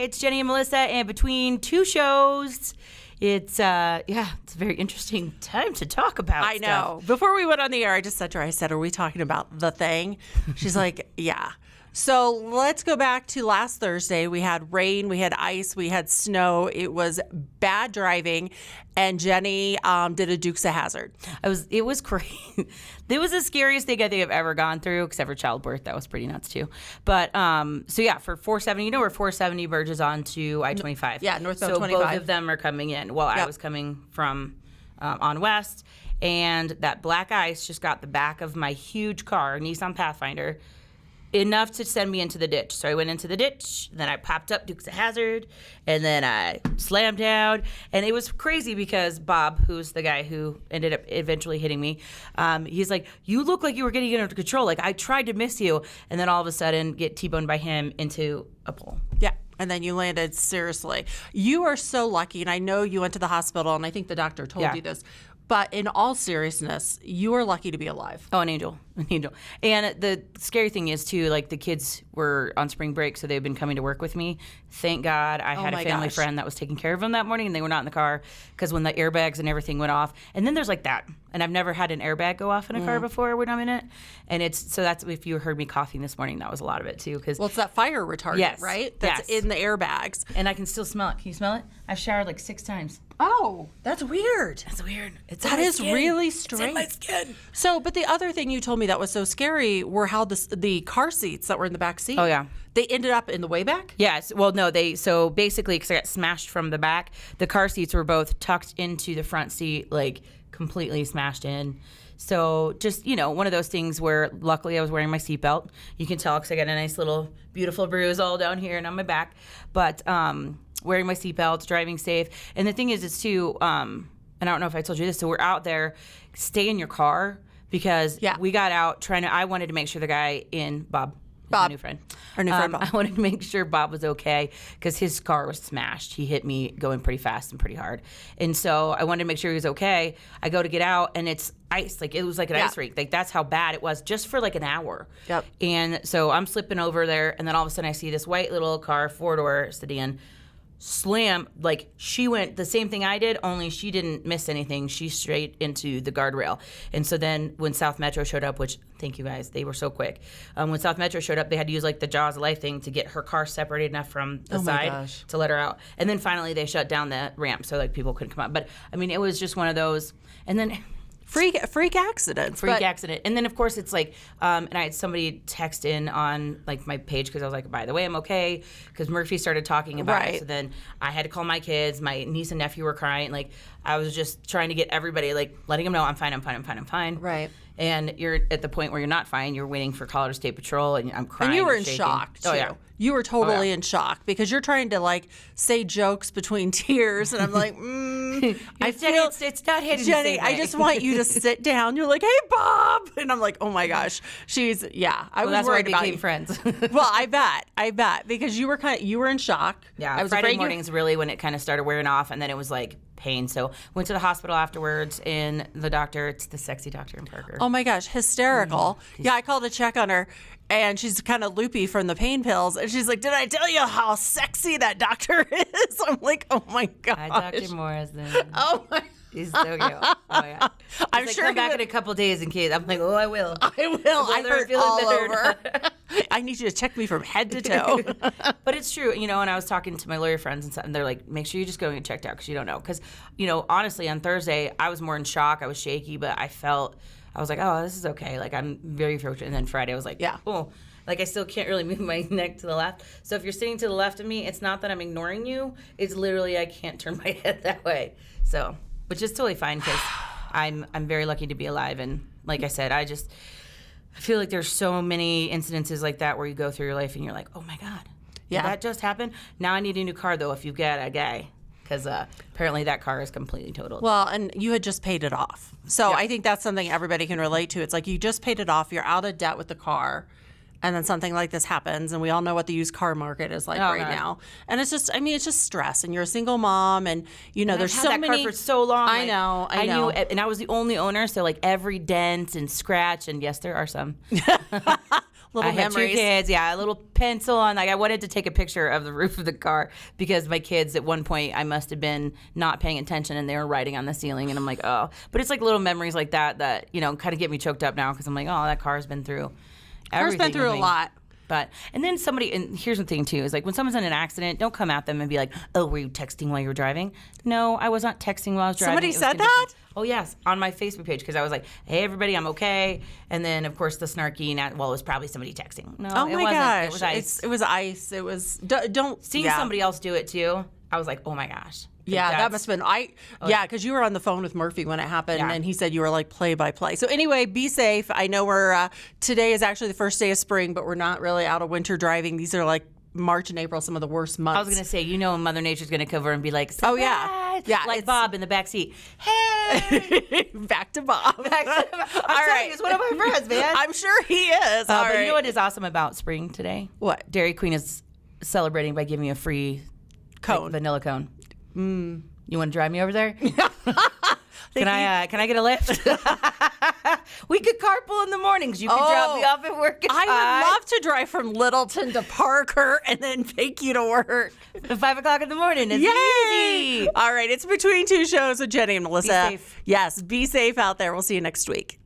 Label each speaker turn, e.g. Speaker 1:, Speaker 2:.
Speaker 1: it's Jenny and Melissa, and between two shows, it's it's a very interesting time to talk about
Speaker 2: I know.
Speaker 1: stuff.
Speaker 2: Before we went on the air, I just said to her, I said, are we talking about the thing? She's like, yeah. So let's go back to last Thursday. We had rain, we had ice, we had snow. It was bad driving, and Jenny did a Dukes of Hazzard.
Speaker 1: It was crazy. It was the scariest thing I think I've ever gone through, except for childbirth. That was pretty nuts too. But so yeah, for 470, you know where 470 merges onto I-25.
Speaker 2: Yeah, northbound
Speaker 1: so
Speaker 2: 25.
Speaker 1: Both of them are coming in. Well, I was coming from on west, and that black ice just got the back of my huge car, Nissan Pathfinder, enough to send me into the ditch. So I went into the ditch, then I popped up Dukes of Hazzard, and then I slammed down. And it was crazy because Bob, who's the guy who ended up eventually hitting me, he's like, you look like you were getting under control. Like, I tried to miss you. And then all of a sudden get T-boned by him into a pole.
Speaker 2: Yeah. And then you landed seriously. You are so lucky, and I know you went to the hospital, and I think the doctor told you this. But in all seriousness, you are lucky to be alive.
Speaker 1: Oh, an angel. And the scary thing is, too, like the kids were on spring break, so they've been coming to work with me. Thank God I had a family friend that was taking care of them that morning, and they were not in the car because when the airbags and everything went off. And then there's like that. And I've never had an airbag go off in a car before when I'm in it. And that's if you heard me coughing this morning, that was a lot of it, too.
Speaker 2: Well, it's that fire retardant, right? That's in the airbags.
Speaker 1: And I can still smell it. Can you smell it? I've showered like 6 times.
Speaker 2: Oh, that's weird.
Speaker 1: That's weird.
Speaker 2: That is really strange.
Speaker 1: It's in my skin.
Speaker 2: So, but the other thing you told me that was so scary were how the car seats that were in the back seat.
Speaker 1: Oh, yeah.
Speaker 2: They ended up in the way back?
Speaker 1: Yes. Well, no, so basically, because I got smashed from the back, the car seats were both tucked into the front seat, like completely smashed in. So just, one of those things where luckily I was wearing my seatbelt. You can tell because I got a nice little beautiful bruise all down here and on my back. But wearing my seatbelt, driving safe. And the thing is too, and I don't know if I told you this, so we're out there, stay in your car because we got out I wanted to make sure the guy in Bob, my new friend.
Speaker 2: Our new friend Bob.
Speaker 1: I wanted to make sure Bob was okay because his car was smashed. He hit me going pretty fast and pretty hard. And so I wanted to make sure he was okay. I go to get out and it's ice. Like it was like an ice rink. Like that's how bad it was just for like an hour.
Speaker 2: Yep.
Speaker 1: And so I'm slipping over there and then all of a sudden I see this white little car, 4-door sedan, slam, like she went the same thing I did, only she didn't miss anything. She straight into the guardrail. And so then when South Metro showed up, which thank you guys, they were so quick. When South Metro showed up, they had to use like the jaws of life thing to get her car separated enough from the side to let her out. And then finally they shut down the ramp so like people couldn't come out. But I mean, it was just one of those. And then
Speaker 2: freak accident.
Speaker 1: Accident. And then, of course, it's like, and I had somebody text in on, like, my page because I was like, by the way, I'm okay, because Murphy started talking about it. So then I had to call my kids. My niece and nephew were crying. Like, I was just trying to get everybody, like, letting them know I'm fine.
Speaker 2: Right.
Speaker 1: And you're at the point where you're not fine. You're waiting for Colorado State Patrol, and I'm crying.
Speaker 2: And you were in
Speaker 1: shaking.
Speaker 2: shock, too.
Speaker 1: Oh, yeah.
Speaker 2: You were totally in shock because you're trying to, like, say jokes between tears. And I'm like, I feel...
Speaker 1: It's not hitting
Speaker 2: Jenny, I just want you to sit down. You're like, hey, Bob. And I'm like, oh, my gosh. I was worried about you.
Speaker 1: That's why we became friends.
Speaker 2: Well, I bet. Because you were in shock.
Speaker 1: Yeah,
Speaker 2: I was
Speaker 1: Friday mornings really when it kind of started wearing off, and then it was like pain. So went to the hospital afterwards, and the doctor, it's the sexy doctor in Parker.
Speaker 2: Oh my gosh, hysterical. Yeah, I called to check on her, and she's kind of loopy from the pain pills. And she's like, did I tell you how sexy that doctor is? I'm like, oh my gosh.
Speaker 1: Hi, Dr. Morrison.
Speaker 2: Oh my
Speaker 1: He's so cute. Oh, yeah.
Speaker 2: I'm
Speaker 1: like,
Speaker 2: sure
Speaker 1: come back in a couple days in case. I'm like, oh, I will.
Speaker 2: I heard all over. I need you to check me from head to toe.
Speaker 1: But it's true, and I was talking to my lawyer friends and stuff, and they're like, make sure you just go and get checked out because you don't know. Because, honestly, on Thursday, I was more in shock. I was shaky, but I was like, oh, this is okay. Like, I'm very fortunate. And then Friday, I was like, oh. Like, I still can't really move my neck to the left. So if you're sitting to the left of me, it's not that I'm ignoring you. It's literally I can't turn my head that way. So, which is totally fine because I'm very lucky to be alive. And like I said, I feel like there's so many incidences like that where you go through your life and you're like, oh, my God. Did that just happen? Now I need a new car, though, if you've got a guy. Because apparently that car is completely totaled.
Speaker 2: Well, and you had just paid it off. So I think that's something everybody can relate to. It's like you just paid it off. You're out of debt with the car. And then something like this happens, and we all know what the used car market is like now. And it's just, it's just stress. And you're a single mom, and there's so many.
Speaker 1: I've had that car for so long.
Speaker 2: I know.
Speaker 1: I knew, and I was the only owner, so like every dent and scratch, and yes, there are some.
Speaker 2: Little
Speaker 1: I had
Speaker 2: memories.
Speaker 1: 2 kids, yeah, a little pencil on. Like I wanted to take a picture of the roof of the car because my kids at one point I must have been not paying attention and they were writing on the ceiling and I'm like, oh. But it's like little memories like that kind of get me choked up now because I'm like, oh, that car's been through everything.
Speaker 2: Car's been through a lot.
Speaker 1: But and then and here's the thing too is like when someone's in an accident, don't come at them and be like, oh, were you texting while you were driving? No, I was not texting while I was driving.
Speaker 2: Somebody said that?
Speaker 1: Oh yes, on my Facebook page because I was like, hey everybody, I'm okay. And then of course the snarky, it was probably somebody texting. No,
Speaker 2: Oh
Speaker 1: it
Speaker 2: my
Speaker 1: wasn't.
Speaker 2: gosh.
Speaker 1: It was ice.
Speaker 2: It was ice. It was don't
Speaker 1: Seeing somebody else do it too, I was like, oh my gosh.
Speaker 2: Yeah, that must have been because you were on the phone with Murphy when it happened, and he said you were like play by play. So anyway, be safe. I know we're today is actually the first day of spring, but we're not really out of winter driving. These are like March and April, some of the worst months.
Speaker 1: I was gonna say, Mother Nature's gonna cover and be like,
Speaker 2: oh yeah,
Speaker 1: like Bob in the back seat. Hey,
Speaker 2: back to Bob.
Speaker 1: I'm telling you, he's one of my friends, man.
Speaker 2: I'm sure he is.
Speaker 1: But you know what is awesome about spring today?
Speaker 2: What?
Speaker 1: Dairy Queen is celebrating by giving me a free
Speaker 2: cone,
Speaker 1: vanilla cone. You want to drive me over there? Can I get a lift? We could carpool in the mornings. You could drop me off at work.
Speaker 2: I would love to drive from Littleton to Parker and then take you to work
Speaker 1: at 5 o'clock in the morning. It's easy.
Speaker 2: All right, it's Between Two Shows with Jenny and Melissa.
Speaker 1: Be safe.
Speaker 2: Yes, be safe out there. We'll see you next week.